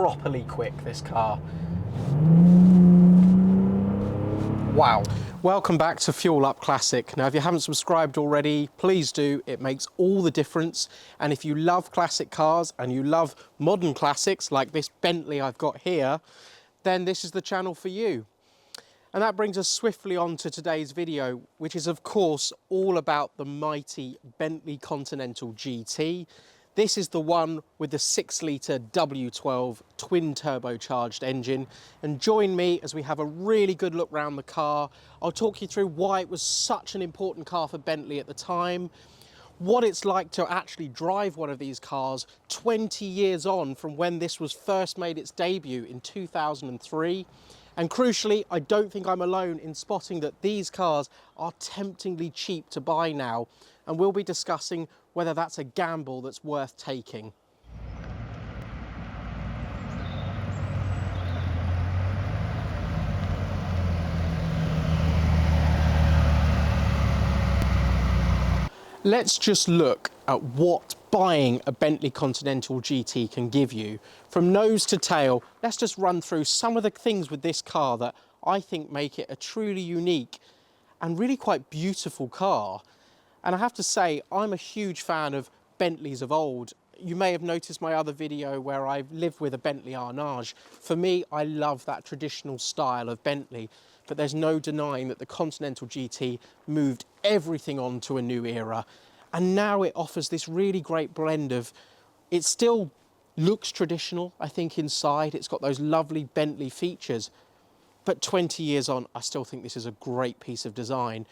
properly quick, this car. Wow. Welcome back to Fuel Up Classic. Now, if you haven't subscribed already, please do. It makes all the difference. And if you love classic cars and you love modern classics like this Bentley I've got here, then this is the channel for you. And that brings us swiftly on to today's video, which is of course all about the mighty Bentley Continental GT. This is the one with the 6-litre W12 twin turbocharged engine. And join me as we have a really good look round the car. I'll talk you through why it was such an important car for Bentley at the time, what it's like to actually drive one of these cars 20 years on from when this was first made its debut in 2003. And crucially, I don't think I'm alone in spotting that these cars are temptingly cheap to buy now, and we'll be discussing whether that's a gamble that's worth taking. Let's just look at what buying a Bentley Continental GT can give you. From nose to tail, let's just run through some of the things with this car that I think make it a truly unique and really quite beautiful car. And I have to say, I'm a huge fan of Bentleys of old. You may have noticed my other video where I lived with a Bentley Arnage. For me, I love that traditional style of Bentley, but there's no denying that the Continental GT moved everything on to a new era. And now it offers this really great blend of, it still looks traditional, I think, inside. It's got those lovely Bentley features, but 20 years on, I still think this is a great piece of design.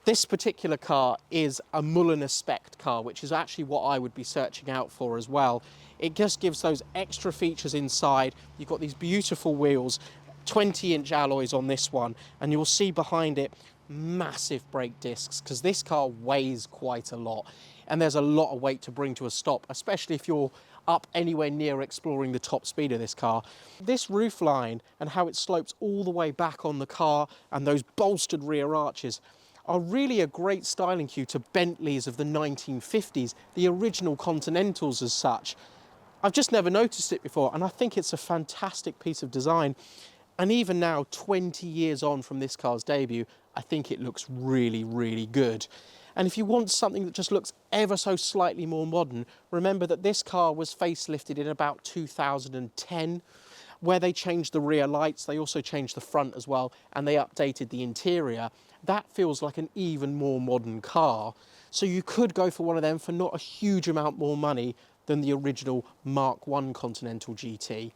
This particular car is a Mulliner spec car, which is actually what I would be searching out for as well. It just gives those extra features inside. You've got these beautiful wheels, 20-inch alloys on this one, and you'll see behind it massive brake discs, because this car weighs quite a lot, and there's a lot of weight to bring to a stop, especially if you're up anywhere near exploring the top speed of this car. This roofline and how it slopes all the way back on the car and those bolstered rear arches are really a great styling cue to Bentleys of the 1950s, the original Continentals as such. I've just never noticed it before, and I think it's a fantastic piece of design. And even now, 20 years on from this car's debut, I think it looks really, really good. And if you want something that just looks ever so slightly more modern, remember that this car was facelifted in about 2010, where they changed the rear lights, they also changed the front as well, and they updated the interior. That feels like an even more modern car. So you could go for one of them for not a huge amount more money than the original Mark I Continental GT.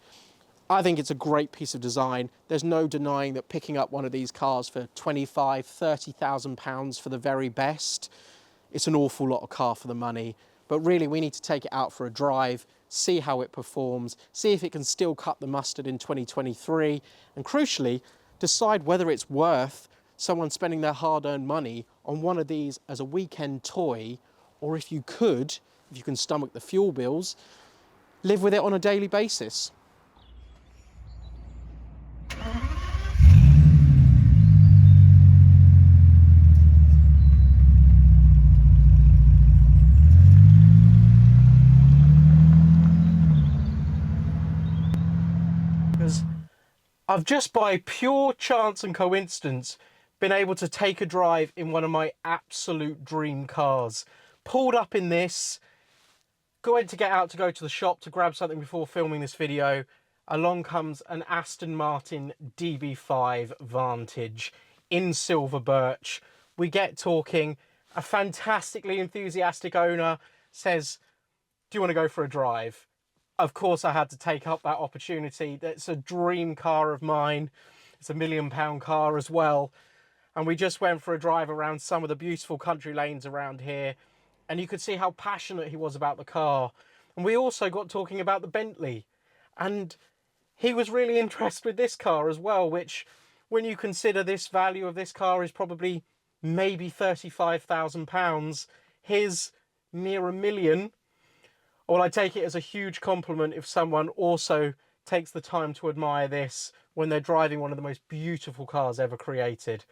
I think it's a great piece of design. There's no denying that picking up one of these cars for £25,000, £30,000 for the very best, it's an awful lot of car for the money. But really, we need to take it out for a drive, see how it performs, see if it can still cut the mustard in 2023, and crucially, decide whether it's worth someone spending their hard-earned money on one of these as a weekend toy, or if you can stomach the fuel bills, live with it on a daily basis. I've just by pure chance and coincidence been able to take a drive in one of my absolute dream cars. Pulled up in this, going to get out to go to the shop to grab something before filming this video. Along comes an Aston Martin DB5 Vantage in silver birch. We get talking, a fantastically enthusiastic owner says, "Do you want to go for a drive?" Of course, I had to take up that opportunity. That's a dream car of mine. It's a £1 million car as well. And we just went for a drive around some of the beautiful country lanes around here. And you could see how passionate he was about the car. And we also got talking about the Bentley. And he was really impressed with this car as well, which, when you consider this value of this car is probably maybe £35,000, his near £1 million. Well, I take it as a huge compliment if someone also takes the time to admire this when they're driving one of the most beautiful cars ever created.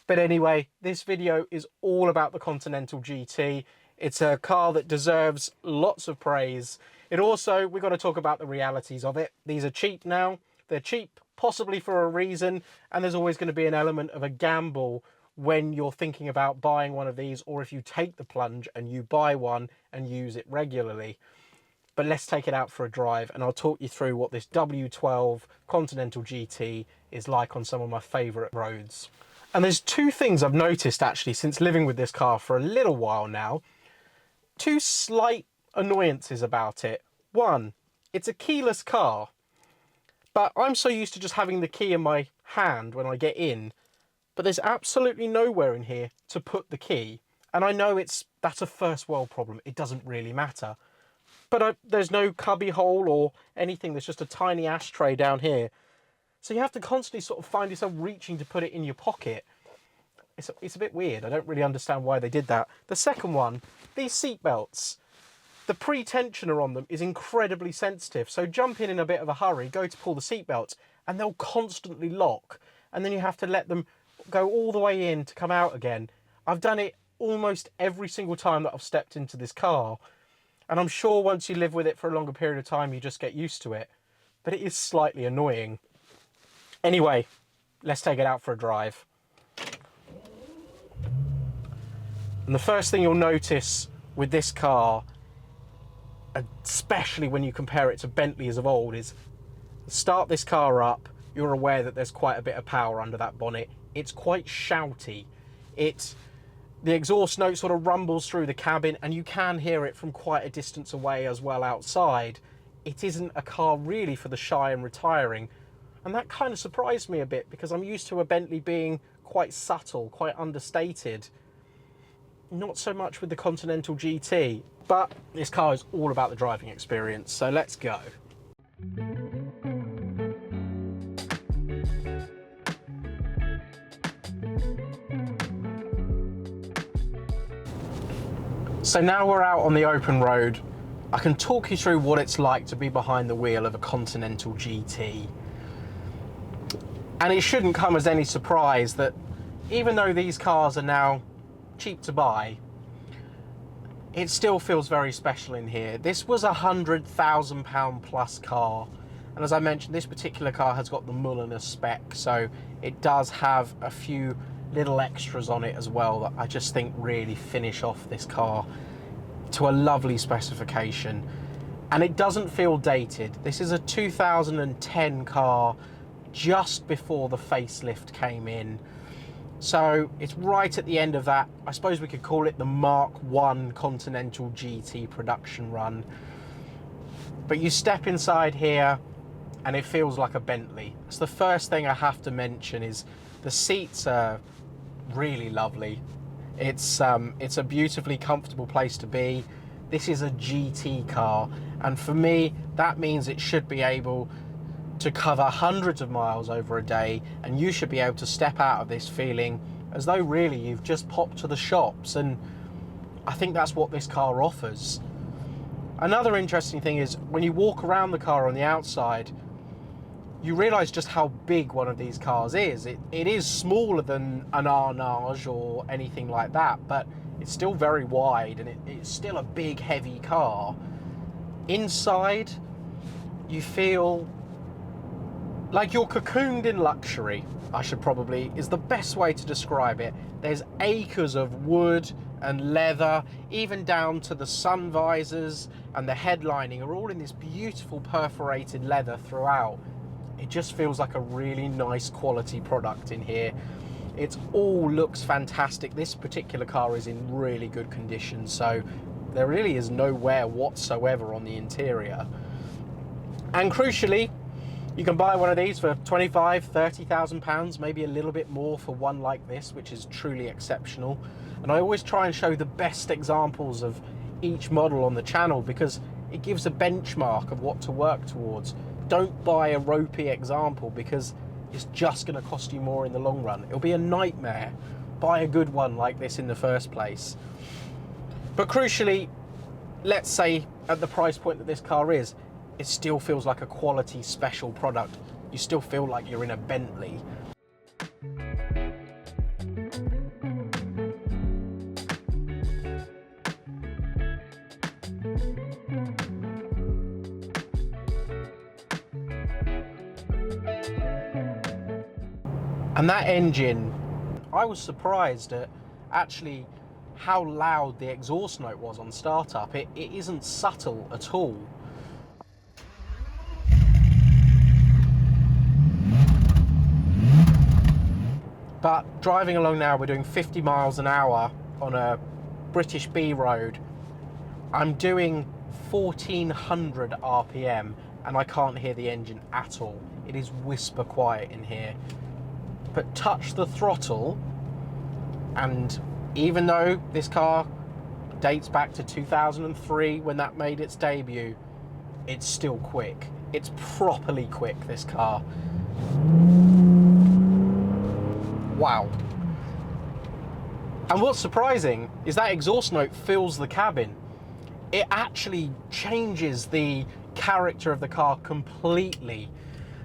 But anyway, this video is all about the Continental GT. It's a car that deserves lots of praise. It also, we've got to talk about the realities of it. These are cheap now. They're cheap, possibly for a reason, and there's always going to be an element of a gamble when you're thinking about buying one of these, or if you take the plunge and you buy one and use it regularly. But let's take it out for a drive, and I'll talk you through what this W12 Continental GT is like on some of my favourite roads. And there's two things I've noticed actually since living with this car for a little while now. Two slight annoyances about it. One, it's a keyless car, but I'm so used to just having the key in my hand when I get in, but there's absolutely nowhere in here to put the key. And I know that's a first world problem. It doesn't really matter. But there's no cubby hole or anything. There's just a tiny ashtray down here. So you have to constantly sort of find yourself reaching to put it in your pocket. It's a bit weird. I don't really understand why they did that. The second one, these seat belts. The pre-tensioner on them is incredibly sensitive. So jump in a bit of a hurry, go to pull the seat belts, and they'll constantly lock. And then you have to let them go all the way in to come out again. I've done it almost every single time that I've stepped into this car. And I'm sure once you live with it for a longer period of time, you just get used to it. But it is slightly annoying. Anyway, let's take it out for a drive. And the first thing you'll notice with this car, especially when you compare it to Bentleys of old, is start this car up, you're aware that there's quite a bit of power under that bonnet. It's quite shouty. The exhaust note sort of rumbles through the cabin, and you can hear it from quite a distance away as well outside. It isn't a car really for the shy and retiring. And that kind of surprised me a bit because I'm used to a Bentley being quite subtle, quite understated. Not so much with the Continental GT, but this car is all about the driving experience, so let's go. So now we're out on the open road. I can talk you through what it's like to be behind the wheel of a Continental GT. And it shouldn't come as any surprise that even though these cars are now cheap to buy, it still feels very special in here. This was a £100,000 plus car. And as I mentioned, this particular car has got the Mulliner spec, so it does have a few little extras on it as well that I just think really finish off this car to a lovely specification. And it doesn't feel dated. This is a 2010 car, just before the facelift came in. So it's right at the end of that. I suppose we could call it the Mark I Continental GT production run. But you step inside here and it feels like a Bentley. So the first thing I have to mention is the seats are really lovely. It's a beautifully comfortable place to be. This is a GT car, and for me that means it should be able to cover hundreds of miles over a day, and you should be able to step out of this feeling as though really you've just popped to the shops, and I think that's what this car offers. Another interesting thing is when you walk around the car on the outside, you realise just how big one of these cars is. It is smaller than an Arnage or anything like that, but it's still very wide, and it's still a big, heavy car. Inside, you feel like you're cocooned in luxury, is the best way to describe it. There's acres of wood and leather, even down to the sun visors and the headlining are all in this beautiful perforated leather throughout. It just feels like a really nice quality product in here. It all looks fantastic. This particular car is in really good condition, so there really is no wear whatsoever on the interior. And crucially, you can buy one of these for £25,000–30,000, maybe a little bit more for one like this, which is truly exceptional. And I always try and show the best examples of each model on the channel because it gives a benchmark of what to work towards. Don't buy a ropey example because it's just going to cost you more in the long run. It'll be a nightmare. Buy a good one like this in the first place. But crucially, let's say at the price point that this car is, it still feels like a quality special product. You still feel like you're in a Bentley. And that engine, I was surprised at actually how loud the exhaust note was on startup. It isn't subtle at all. But driving along now, we're doing 50 miles an hour on a British B road. I'm doing 1400 RPM and I can't hear the engine at all. It is whisper quiet in here. But touch the throttle, and even though this car dates back to 2003 when that made its debut, it's still quick. It's properly quick, this car. Wow. And what's surprising is that exhaust note fills the cabin. It actually changes the character of the car completely.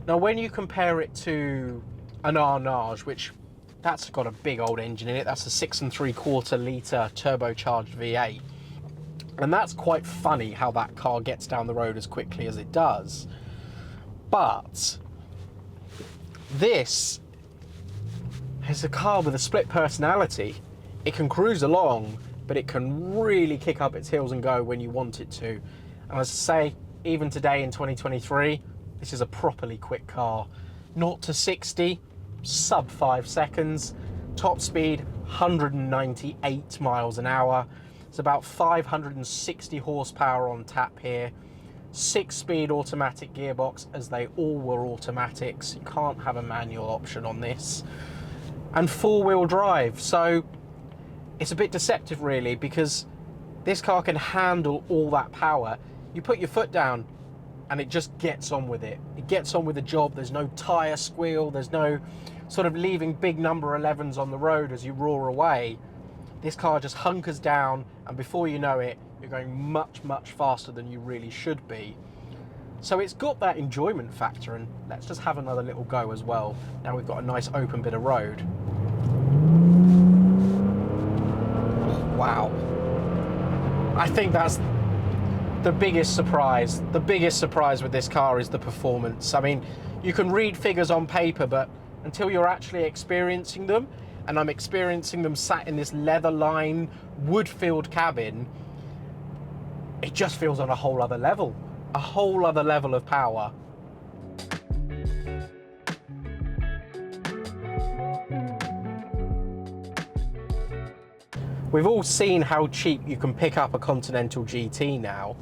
Now, when you compare it to an Arnage, which that's got a big old engine in it, that's a 6 3/4 litre turbocharged V8. And that's quite funny how that car gets down the road as quickly as it does. But this is a car with a split personality. It can cruise along, but it can really kick up its heels and go when you want it to. And as I say, even today in 2023, this is a properly quick car. 0 to 60, sub 5 seconds. Top speed, 198 miles an hour. It's about 560 horsepower on tap here. 6-speed automatic gearbox, as they all were automatics. You can't have a manual option on this. And 4-wheel drive, so it's a bit deceptive really, because this car can handle all that power. You put your foot down and it just gets on with it. It gets on with the job. There's no tyre squeal. There's no sort of leaving big number 11s on the road as you roar away. This car just hunkers down, and before you know it, you're going much, much faster than you really should be. So it's got that enjoyment factor, and let's just have another little go as well. Now we've got a nice open bit of road. Wow. I think that's the biggest surprise. The biggest surprise with this car is the performance. I mean, you can read figures on paper, but until you're actually experiencing them, and I'm experiencing them sat in this leather-lined, wood-filled cabin, it just feels on a whole other level. A whole other level of power. We've all seen how cheap you can pick up a Continental GT now.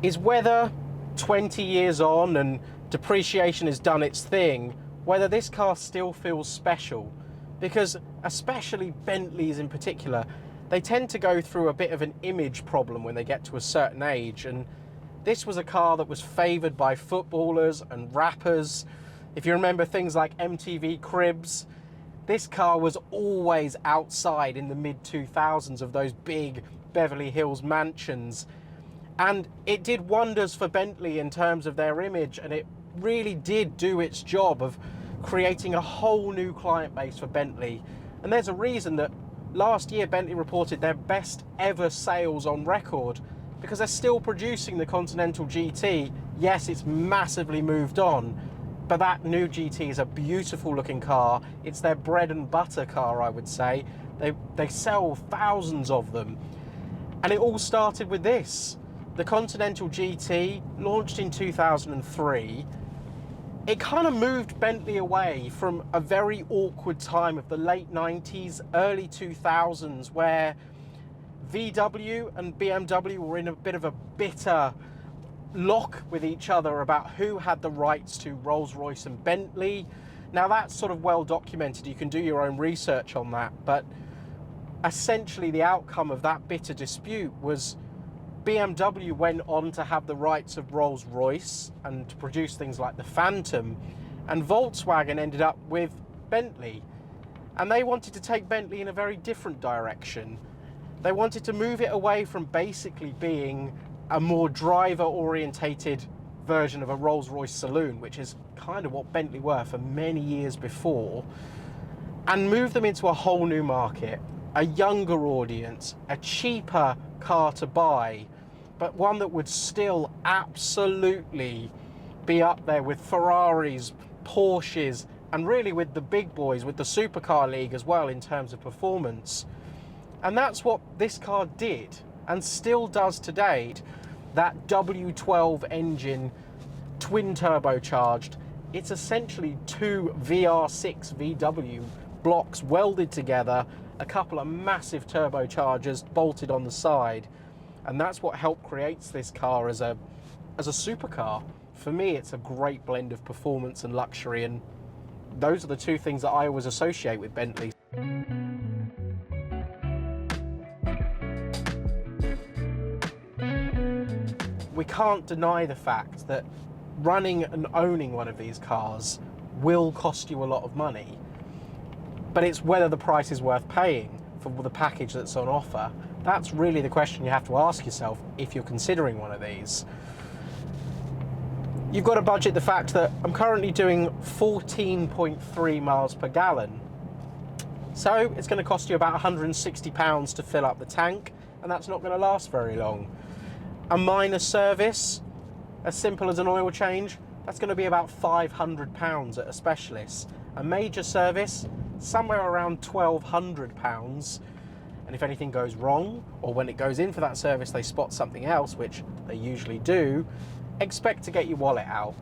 Is whether 20 years on and depreciation has done its thing, whether this car still feels special. Because especially Bentleys in particular, they tend to go through a bit of an image problem when they get to a certain age, and this was a car that was favoured by footballers and rappers. If you remember things like MTV Cribs, this car was always outside in the mid-2000s of those big Beverly Hills mansions. And it did wonders for Bentley in terms of their image, and it really did do its job of creating a whole new client base for Bentley. And there's a reason that last year Bentley reported their best ever sales on record, because they're still producing the Continental GT. Yes, it's massively moved on, but that new GT is a beautiful looking car. It's their bread and butter car, I would say. They sell thousands of them. And it all started with this. The Continental GT, launched in 2003, it kind of moved Bentley away from a very awkward time of the late 90s, early 2000s, where VW and BMW were in a bit of a bitter lock with each other about who had the rights to Rolls-Royce and Bentley. Now that's sort of well documented, you can do your own research on that, but essentially the outcome of that bitter dispute was BMW went on to have the rights of Rolls-Royce and to produce things like the Phantom, and Volkswagen ended up with Bentley. And they wanted to take Bentley in a very different direction. They wanted to move it away from basically being a more driver-orientated version of a Rolls-Royce saloon, which is kind of what Bentley were for many years before, and move them into a whole new market, a younger audience, a cheaper car to buy, but one that would still absolutely be up there with Ferraris, Porsches, and really with the big boys, with the supercar league as well in terms of performance. And that's what this car did and still does today. That W12 engine, twin turbocharged, it's essentially two VR6 VW blocks welded together, a couple of massive turbochargers bolted on the side. And that's what helped create this car as a supercar. For me, it's a great blend of performance and luxury, and those are the two things that I always associate with Bentley. We can't deny the fact that running and owning one of these cars will cost you a lot of money, but it's whether the price is worth paying for the package that's on offer. That's really the question you have to ask yourself if you're considering one of these. You've got to budget the fact that I'm currently doing 14.3 miles per gallon. So it's going to cost you about £160 to fill up the tank, and that's not going to last very long. A minor service, as simple as an oil change, that's going to be about £500 at a specialist. A major service, somewhere around £1,200. And if anything goes wrong, or when it goes in for that service they spot something else, which they usually do, expect to get your wallet out.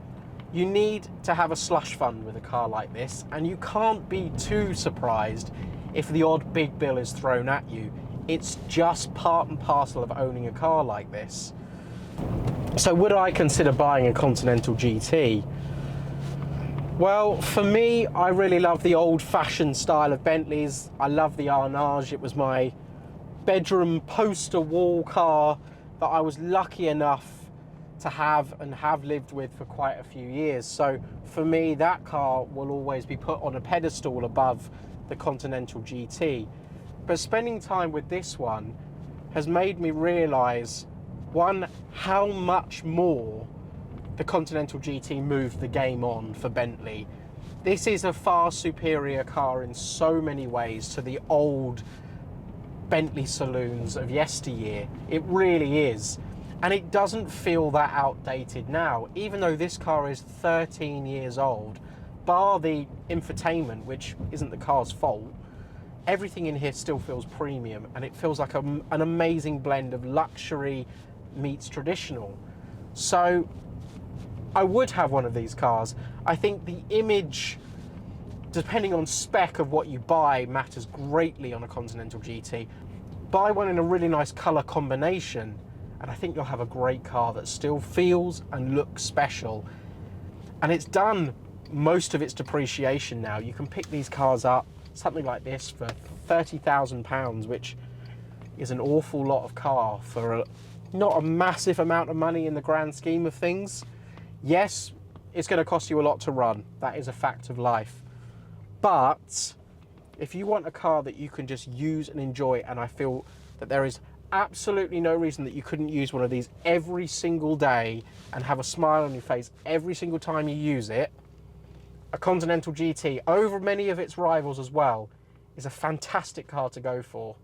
You need to have a slush fund with a car like this, and you can't be too surprised if the odd big bill is thrown at you. It's just part and parcel of owning a car like this. So would I consider buying a Continental GT? Well, for me, I really love the old-fashioned style of Bentleys. I love the Arnage. It was my bedroom poster wall car that I was lucky enough to have and have lived with for quite a few years. So for me, that car will always be put on a pedestal above the Continental GT. But spending time with this one has made me realise, one, how much more the Continental GT moved the game on for Bentley. This is a far superior car in so many ways to the old Bentley saloons of yesteryear. It really is. And it doesn't feel that outdated now, even though this car is 13 years old. Bar the infotainment, which isn't the car's fault, everything in here still feels premium, and it feels like an amazing blend of luxury meets traditional. So I would have one of these cars. I think the image, depending on spec of what you buy, matters greatly on a Continental GT. Buy one in a really nice colour combination, and I think you'll have a great car that still feels and looks special. And it's done most of its depreciation now. You can pick these cars up, something like this, for £30,000, which is an awful lot of car for not a massive amount of money in the grand scheme of things. Yes, it's going to cost you a lot to run. That is a fact of life. But if you want a car that you can just use and enjoy, and I feel that there is absolutely no reason that you couldn't use one of these every single day and have a smile on your face every single time you use it, a Continental GT, over many of its rivals as well, is a fantastic car to go for.